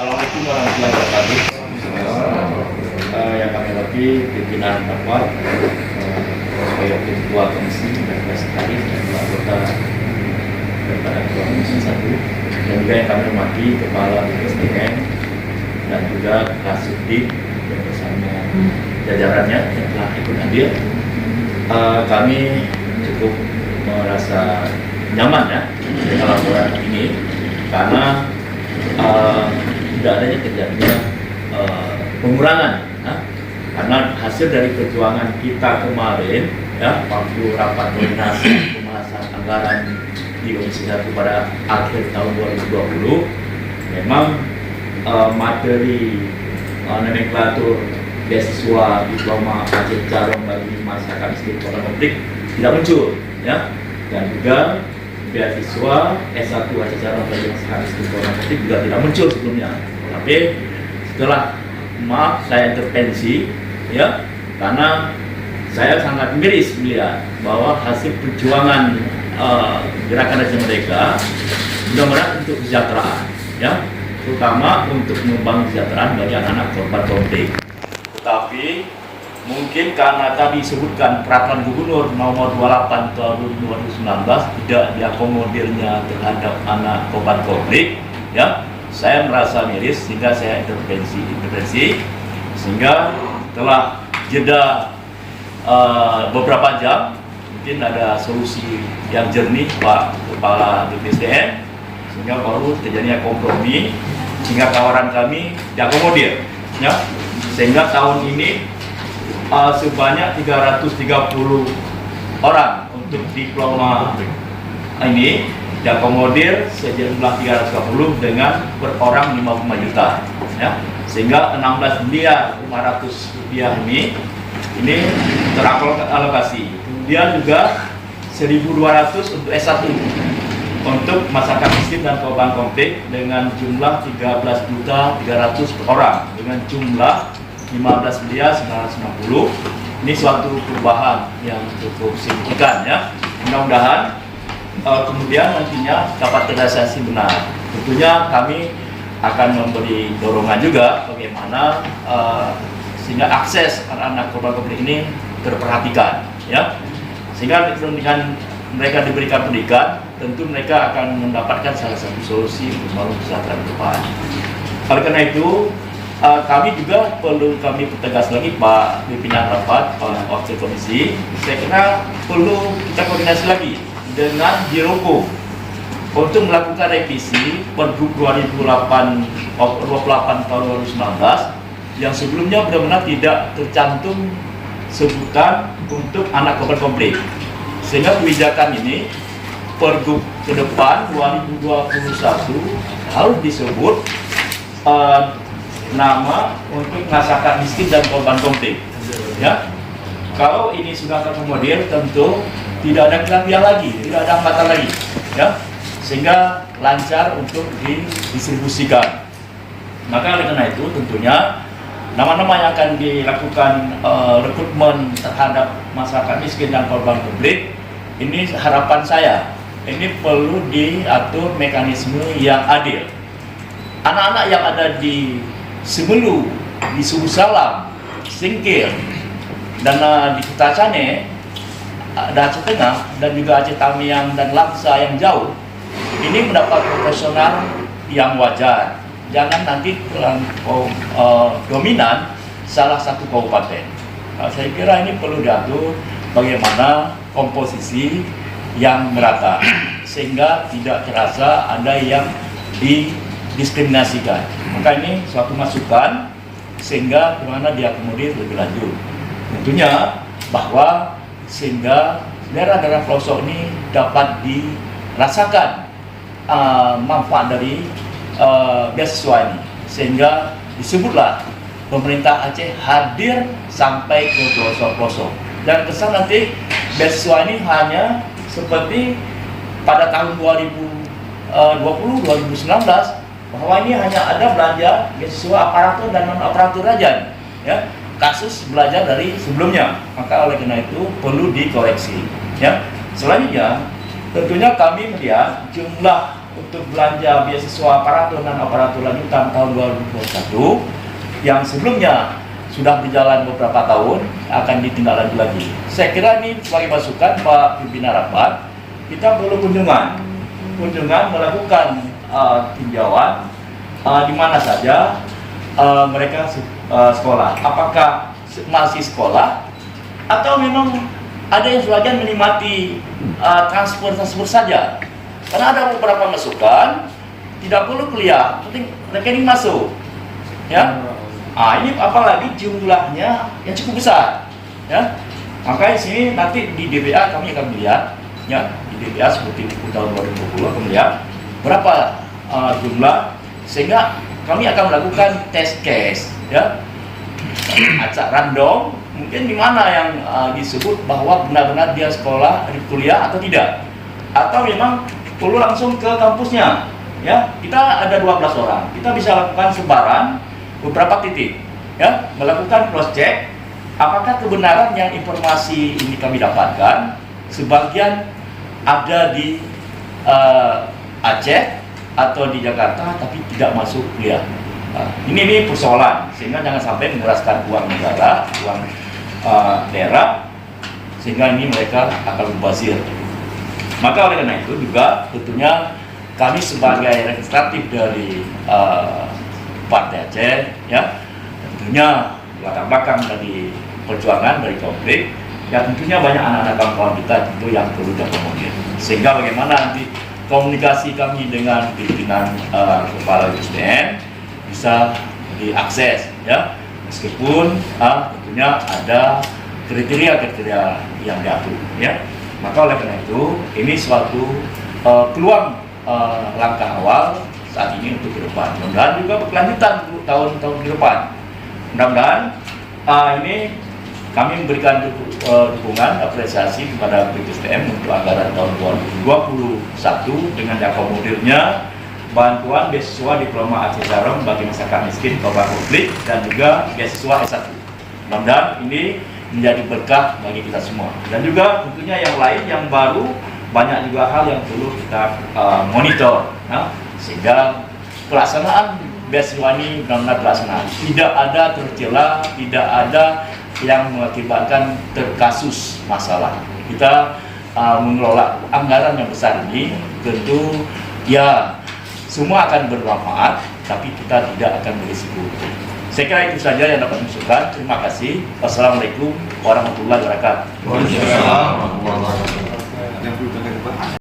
Assalamualaikum warahmatullahi wabarakatuh. Yang kami hormati pimpinan rapat, sebagai ketua komisi dan sekretaris dan anggota daripada ketua komisi 1, dan juga yang kami hormati kepala BPSDM dan juga Kasubdit bersama jajarannya yang telah ikut hadir. Kami cukup merasa nyaman ya dengan laporan ini karena tidak adanya terjadinya pengurangan karena hasil dari perjuangan kita kemarin ya, waktu rapat koordinasi pembahasan anggaran di Komisi 1 pada akhir tahun 2020 memang materi nomenklatur beasiswa diploma Aceh Carong bagi masyarakat miskin kota konflik tidak muncul ya, dan juga beasiswa S1 Aceh Carong bagi masyarakat miskin kota konflik juga tidak muncul sebelumnya. Tapi setelah saya intervensi ya, karena saya sangat miris melihat bahwa hasil perjuangan gerakan Aceh Merdeka mudah-mudahan untuk kesejahteraan ya, terutama untuk membangun kesejahteraan bagi anak-anak korban konflik. Tetapi mungkin karena tadi disebutkan peraturan gubernur nomor 28 tahun 2019 tidak diakomodirnya terhadap anak korban konflik ya, saya merasa miris sehingga saya intervensi sehingga telah jeda beberapa jam mungkin ada solusi yang jernih Pak Kepala BPSDM sehingga baru terjadinya kompromi sehingga tawaran kami diakomodir ya, sehingga tahun ini sebanyak 330 orang untuk diploma ini diakomodir sejumlah 330 dengan per orang 55 juta ya, sehingga 16 miliar 500 rupiah ini teralokasi. Kemudian juga 1.200 untuk S1 untuk masyarakat miskin dan korban konflik dengan jumlah 13 juta 300 per orang dengan jumlah 15 miliar 990. Ini suatu perubahan yang cukup signifikan ya. Mudah-mudahan kemudian nantinya dapat terrealisasi benar. Tentunya kami akan memberi dorongan juga bagaimana sehingga akses anak-anak korban konflik ini terperhatikan ya, sehingga dengan mereka diberikan pendidikan tentu mereka akan mendapatkan salah satu solusi untuk membangun kesejahteraan ke depan. Oleh karena itu kami juga perlu kami pertegas lagi Pak pimpinan rapat, Pak Wakil Komisi, saya kira perlu kita koordinasi lagi dengan Diroko untuk melakukan revisi Pergub 28 tahun 2019 yang sebelumnya benar-benar tidak tercantum sebutan untuk anak korban konflik, sehingga kebijakan ini Pergub ke depan 2021 harus disebut nama untuk masyarakat miskin dan korban konflik ya. Kalau ini sudah terakomodir tentu tidak ada kelebihan lagi, tidak ada hambatan lagi ya, sehingga lancar untuk didistribusikan. Maka oleh karena itu tentunya nama-nama yang akan dilakukan rekrutmen terhadap masyarakat miskin dan korban konflik ini harapan saya ini perlu diatur mekanisme yang adil. Anak-anak yang ada di Semelu, di Subu Salam, Singkil, dan di Kutacane, dan Aceh Tengah, dan juga Aceh Tamiang dan Laksa yang jauh, ini mendapat profesional yang wajar. Jangan nanti dominan salah satu kabupaten. Saya kira ini perlu diatur bagaimana komposisi yang merata, sehingga tidak terasa ada yang didiskriminasikan. Maka ini suatu masukan sehingga bagaimana diakomodir lebih lanjut. Tentunya bahwa sehingga daerah-daerah pelosok ini dapat dirasakan manfaat dari beasiswa ini, sehingga disebutlah pemerintah Aceh hadir sampai ke pelosok-pelosok. Dan kesan nanti beasiswa ini hanya seperti pada tahun 2020-2019 bahwa ini hanya ada belanja beasiswa aparatur dan non aparatur saja ya, kasus belajar dari sebelumnya. Maka oleh karena itu perlu dikoreksi ya. Selanjutnya tentunya kami melihat jumlah untuk belanja beasiswa aparatur dan aparatur lanjutan tahun 2021 yang sebelumnya sudah berjalan beberapa tahun akan ditindaklanjuti lagi. Saya kira ini sebagai masukan Pak Pimpinan Rapat, kita perlu kunjungan melakukan tinjauan di mana saja mereka sekolah. Apakah masih sekolah atau memang ada yang sebagian menikmati transfer saja. Karena ada beberapa masukan tidak perlu kuliah, penting rekening masuk. Ya. Ini apalagi jumlahnya yang cukup besar. Ya. Maka di sini nanti di DBA kami akan melihat, ya, di DBA seperti tahun 2020 akan melihat berapa jumlah, sehingga kami akan melakukan tes case, ya, acak random, mungkin di mana yang disebut bahwa benar-benar dia sekolah, kuliah atau tidak, atau memang perlu langsung ke kampusnya, ya. Kita ada 12 orang, kita bisa lakukan sebaran beberapa titik, ya, melakukan cross check, apakah kebenaran yang informasi ini kami dapatkan, sebagian ada di Aceh atau di Jakarta tapi tidak masuk kuliah. Ini persoalan, sehingga jangan sampai mengeraskan uang negara, uang daerah, sehingga ini mereka akan membazir. Maka oleh karena itu juga tentunya kami sebagai representatif dari Partai Aceh, ya, tentunya latar belakang dari perjuangan dari konflik, ya tentunya banyak anak-anak kawan-kawan kita itu yang perlu diakomodir. Sehingga bagaimana nanti komunikasi kami dengan pimpinan kepala BSDM bisa diakses, ya, meskipun tentunya ada kriteria-kriteria yang diatur, ya. Maka oleh karena itu ini suatu peluang langkah awal saat ini untuk ke depan. Mudah-mudahan juga berkelanjutan untuk tahun-tahun ke depan. Mudah-mudahan ini kami memberikan dukungan apresiasi kepada BPSDM untuk anggaran tahun 2021 dengan diakomodirnya bantuan beasiswa diploma Aceh Sarong bagi masyarakat miskin korban konflik dan juga beasiswa S1. Mudah-mudahan ini menjadi berkah bagi kita semua. Dan juga tentunya yang lain yang baru, banyak juga hal yang perlu kita monitor, nah, sehingga pelaksanaan beasiswa ini benar-benar pelaksanaan. Tidak ada tercela, tidak ada yang mengakibatkan terkasus masalah. Kita mengelola anggaran yang besar ini tentu ya semua akan bermanfaat, tapi kita tidak akan berisiko. Saya kira itu saja yang dapat disampaikan. Terima kasih. Wassalamualaikum warahmatullahi wabarakatuh. Waalaikumsalam warahmatullahi wabarakatuh.